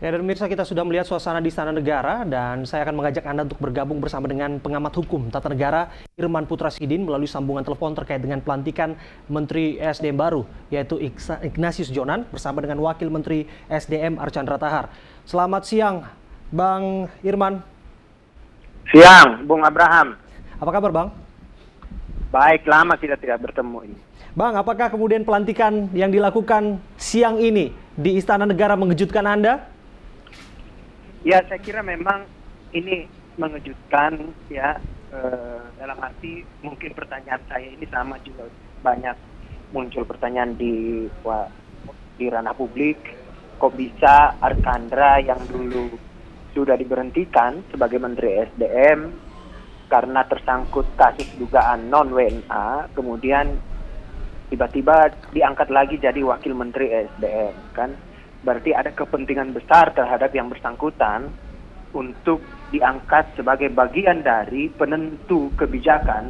Ya, dan pemirsa, kita sudah melihat suasana di Istana Negara dan saya akan mengajak Anda untuk bergabung bersama dengan pengamat hukum tata negara Irman Putrasidin melalui sambungan telepon terkait dengan pelantikan Menteri SDM baru, yaitu Ignatius Jonan bersama dengan Wakil Menteri SDM Archandra Tahar. Selamat siang, Bang Irman. Siang, Bung Abraham. Apa kabar, Bang? Baik, lama kita tidak bertemu ini. Bang, apakah kemudian pelantikan yang dilakukan siang ini di Istana Negara mengejutkan Anda? Ya, saya kira memang ini mengejutkan ya, dalam arti mungkin pertanyaan saya ini sama juga banyak muncul pertanyaan di ranah publik. Kok bisa Archandra yang dulu sudah diberhentikan sebagai Menteri SDM karena tersangkut kasus dugaan non-WNA, kemudian tiba-tiba diangkat lagi jadi Wakil Menteri SDM, kan? Berarti ada kepentingan besar terhadap yang bersangkutan untuk diangkat sebagai bagian dari penentu kebijakan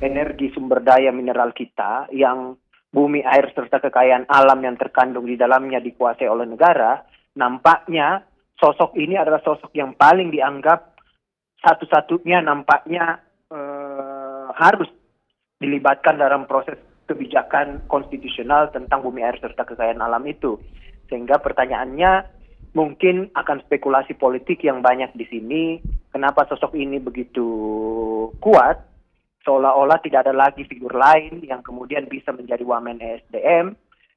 energi sumber daya mineral kita yang bumi, air, serta kekayaan alam yang terkandung di dalamnya dikuasai oleh negara. Nampaknya sosok ini adalah sosok yang paling dianggap satu-satunya nampaknya harus dilibatkan dalam proses kebijakan konstitusional tentang bumi, air, serta kekayaan alam itu. Sehingga pertanyaannya mungkin akan spekulasi politik yang banyak di sini. Kenapa sosok ini begitu kuat? Seolah-olah tidak ada lagi figur lain yang kemudian bisa menjadi wamen SDM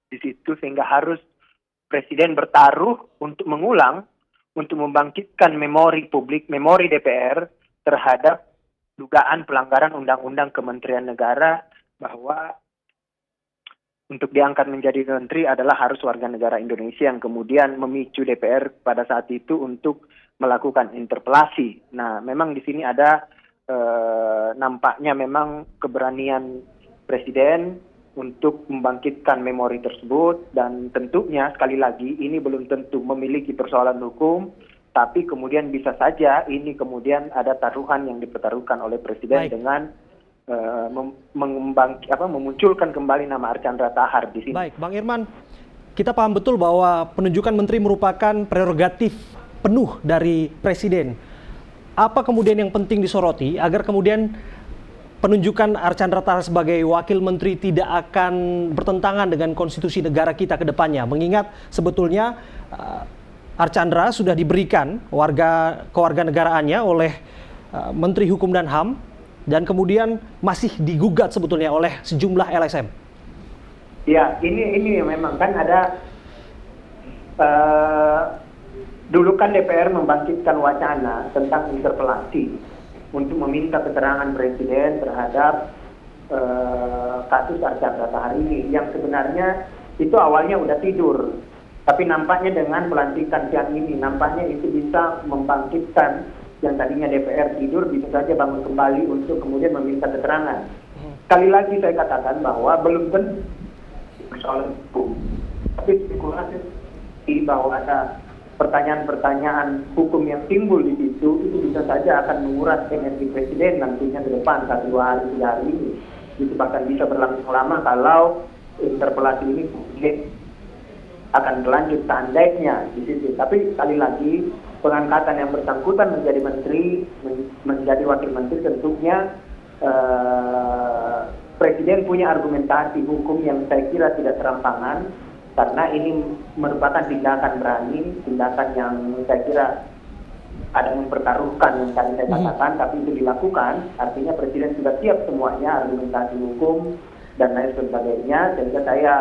di situ, sehingga harus Presiden bertaruh untuk mengulang, untuk membangkitkan memori publik, memori DPR terhadap dugaan pelanggaran Undang-Undang Kementerian Negara, bahwa untuk diangkat menjadi menteri adalah harus warga negara Indonesia, yang kemudian memicu DPR pada saat itu untuk melakukan interpelasi. Nah, memang di sini ada nampaknya memang keberanian Presiden untuk membangkitkan memori tersebut, dan tentunya sekali lagi ini belum tentu memiliki persoalan hukum, tapi kemudian bisa saja ini kemudian ada taruhan yang dipertaruhkan oleh Presiden. Baik. Dengan memunculkan kembali nama Archandra Tahar di sini. Baik, Bang Irman, kita paham betul bahwa penunjukan menteri merupakan prerogatif penuh dari Presiden. Apa kemudian yang penting disoroti agar kemudian penunjukan Archandra Tahar sebagai wakil menteri tidak akan bertentangan dengan konstitusi negara kita ke depannya? Mengingat sebetulnya Archandra sudah diberikan kewarganegaraannya oleh Menteri Hukum dan HAM, dan kemudian masih digugat sebetulnya oleh sejumlah LSM. Ya, ini memang kan ada dulu kan DPR membangkitkan wacana tentang interpelasi untuk meminta keterangan Presiden terhadap kasus Archandra Tahar ini, yang sebenarnya itu awalnya udah tidur, tapi nampaknya dengan pelantikan siang ini nampaknya itu bisa membangkitkan yang tadinya DPR tidur, bisa saja bangun kembali untuk kemudian meminta keterangan. Sekali lagi saya katakan bahwa belum tentu persoalan hukum, tapi spekulasi bahwa ada pertanyaan-pertanyaan hukum yang timbul di situ, itu bisa saja akan menguras energi Presiden nantinya ke depan 1, 2 hari, 3 hari ini. Itu bahkan bisa berlangsung lama kalau interpelasi ini akan berlanjut seandainya di situ. Tapi sekali lagi, pengangkatan yang bersangkutan menjadi menteri, menjadi wakil menteri, tentunya Presiden punya argumentasi hukum yang saya kira tidak serampangan, karena ini merupakan tindakan berani, tindakan yang saya kira ada mempertaruhkan yang tadi saya katakan, tapi itu dilakukan, artinya Presiden sudah siap semuanya, argumentasi hukum dan lain sebagainya, sehingga saya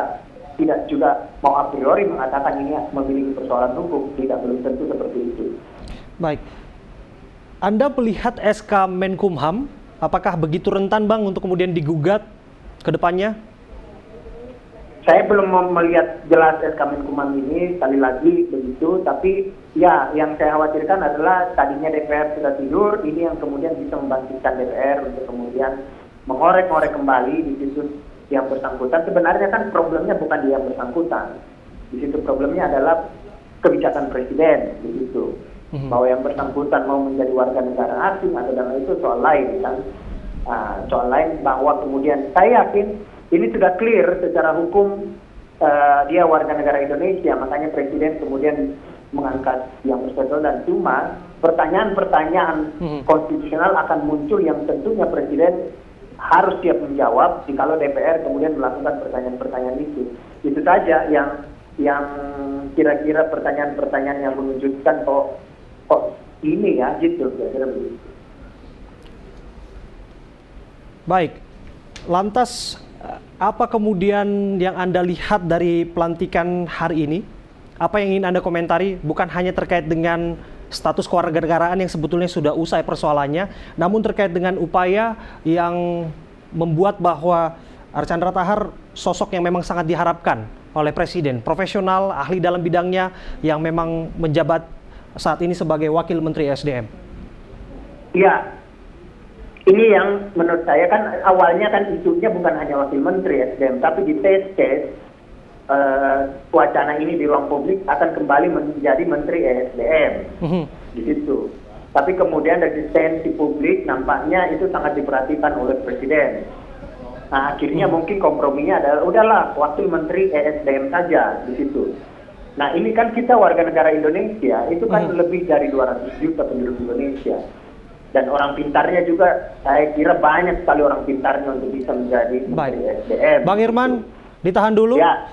tidak juga mau a priori mengatakan ini memiliki persoalan hukum, tidak, belum tentu seperti itu. Baik, Anda melihat SK Menkumham, apakah begitu rentan, Bang, untuk kemudian digugat ke depannya? Saya belum melihat jelas SK Menkumham ini, sekali lagi begitu, tapi ya yang saya khawatirkan adalah tadinya DPR sudah tidur, ini yang kemudian bisa membangkitkan DPR untuk kemudian mengorek-ngorek kembali di situ yang bersangkutan. Sebenarnya kan problemnya bukan di yang bersangkutan, di situ problemnya adalah kebijakan Presiden, begitu. Bahwa yang bersangkutan mau menjadi warga negara asing atau dan itu soal lain kan, soal lain, bahwa kemudian saya yakin ini sudah clear secara hukum dia warga negara Indonesia, makanya Presiden kemudian mengangkat yang bersangkutan. Cuma pertanyaan-pertanyaan konstitusional akan muncul yang tentunya Presiden harus siap menjawab jikalau DPR kemudian melakukan pertanyaan-pertanyaan itu. Itu saja yang kira-kira pertanyaan-pertanyaan yang menunjukkan kok ini ya gitu kira-kira begitu. Baik, lantas apa kemudian yang Anda lihat dari pelantikan hari ini? Apa yang ingin Anda komentari? Bukan hanya terkait dengan status kewarganegaraan yang sebetulnya sudah usai persoalannya, namun terkait dengan upaya yang membuat bahwa Archandra Thakar sosok yang memang sangat diharapkan oleh Presiden, profesional, ahli dalam bidangnya yang memang menjabat saat ini sebagai Wakil Menteri SDM. Iya. Ini yang menurut saya kan awalnya kan isunya bukan hanya Wakil Menteri SDM, tapi di tes wacana ini di ruang publik akan kembali menjadi Menteri SDM di situ. Tapi kemudian resistensi publik nampaknya itu sangat diperhatikan oleh Presiden. Nah akhirnya mungkin komprominya adalah udahlah Wakil Menteri SDM saja di situ. Nah ini kan kita warga negara Indonesia itu kan lebih dari 200 juta penduduk Indonesia. Dan orang pintarnya juga, saya kira banyak sekali orang pintarnya untuk bisa menjadi Menteri SDM. Bang Irman, ditahan dulu. Ya.